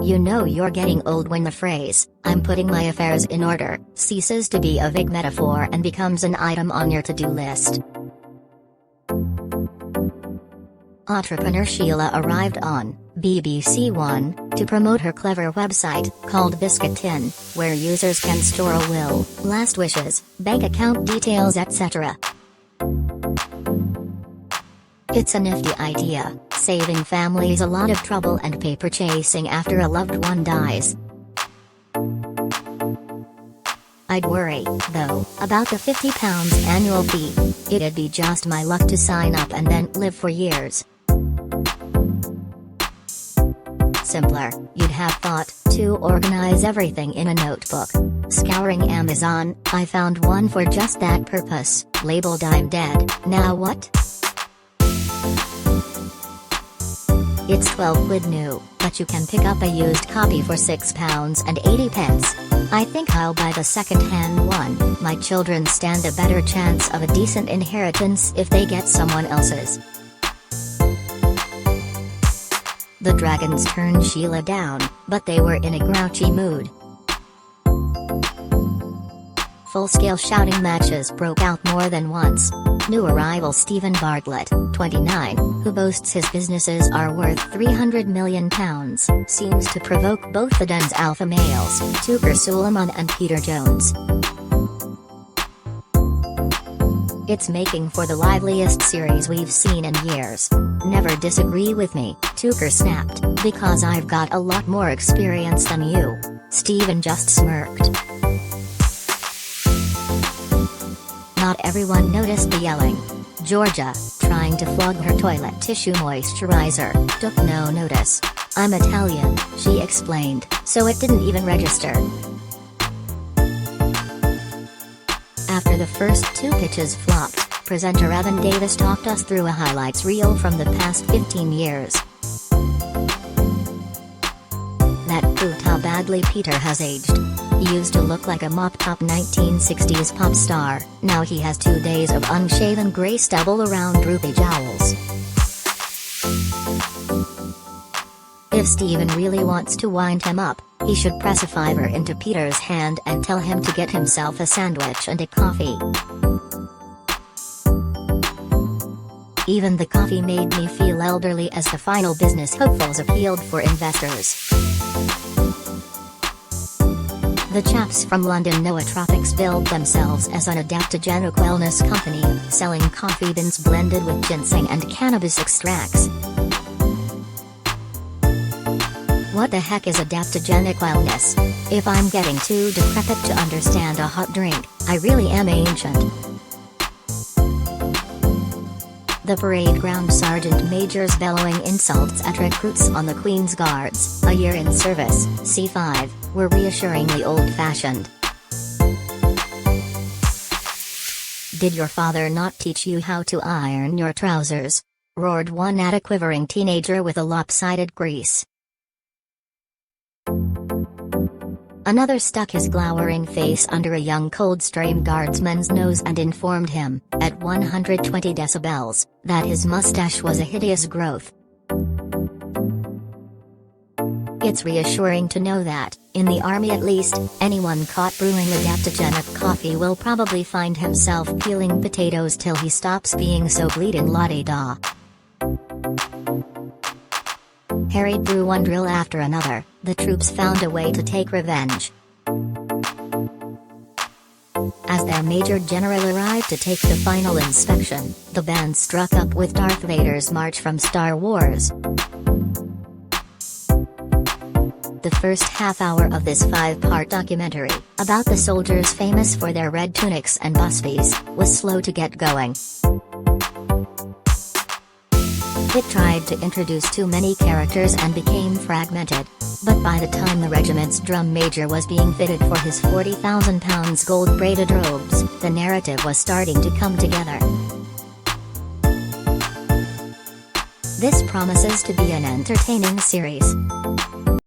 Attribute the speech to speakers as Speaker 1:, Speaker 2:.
Speaker 1: You know you're getting old when the phrase, "I'm putting my affairs in order," ceases to be a vague metaphor and becomes an item on your to-do list. Entrepreneur Sheila arrived on BBC One to promote her clever website called Biscuit Tin, where users can store a will, last wishes, bank account details, etc. It's a nifty idea, saving families a lot of trouble and paper chasing after a loved one dies. I'd worry, though, about the £50 annual fee. It'd be just my luck to sign up and then live for years. Simpler, you'd have thought, to organize everything in a notebook. Scouring Amazon, I found one for just that purpose, labeled "I'm dead, now what?" It's 12 quid new, but you can pick up a used copy for £6.80. I think I'll buy the second-hand one. My children stand a better chance of a decent inheritance if they get someone else's. The dragons turned Sheila down, but they were in a grouchy mood. Full-scale shouting matches broke out more than once. New arrival Stephen Bartlett, 29, who boasts his businesses are worth £300 million, seems to provoke both the den's alpha males, Tucker Suleiman and Peter Jones. It's making for the liveliest series we've seen in years. Never disagree with me, Tucker snapped, because I've got a lot more experience than you. Stephen just smirked. Not everyone noticed the yelling. Georgia, trying to flog her toilet tissue moisturizer, took no notice. "I'm Italian," she explained, "so it didn't even register." After the first two pitches flopped, presenter Evan Davis talked us through a highlights reel from the past 15 years. That proved how badly Peter has aged. He used to look like a mop-top 1960s pop star, now he has 2 days of unshaven grey stubble around droopy jowls. If Stephen really wants to wind him up, he should press a fiver into Peter's hand and tell him to get himself a sandwich and a coffee. Even the coffee made me feel elderly as the final business hopefuls appealed for investors. The chaps from London Nootropics billed themselves as an adaptogenic wellness company, selling coffee beans blended with ginseng and cannabis extracts. What the heck is adaptogenic wellness? If I'm getting too decrepit to understand a hot drink, I really am ancient. The parade ground sergeant majors bellowing insults at recruits on the Queen's Guards, a year in service, C5, were reassuringly old-fashioned. "Did your father not teach you how to iron your trousers?" roared one at a quivering teenager with a lopsided crease. Another stuck his glowering face under a young Coldstream guardsman's nose and informed him, at 120 decibels, that his mustache was a hideous growth. It's reassuring to know that, in the army at least, anyone caught brewing adaptogenic coffee will probably find himself peeling potatoes till he stops being so bleeding la-di-da. Harried through one drill after another, the troops found a way to take revenge. As their Major General arrived to take the final inspection, the band struck up with Darth Vader's march from Star Wars. The first half hour of this 5-part documentary, about the soldiers famous for their red tunics and busbies, was slow to get going. It tried to introduce too many characters and became fragmented, but by the time the regiment's drum major was being fitted for his £40,000 gold-braided robes, the narrative was starting to come together. This promises to be an entertaining series.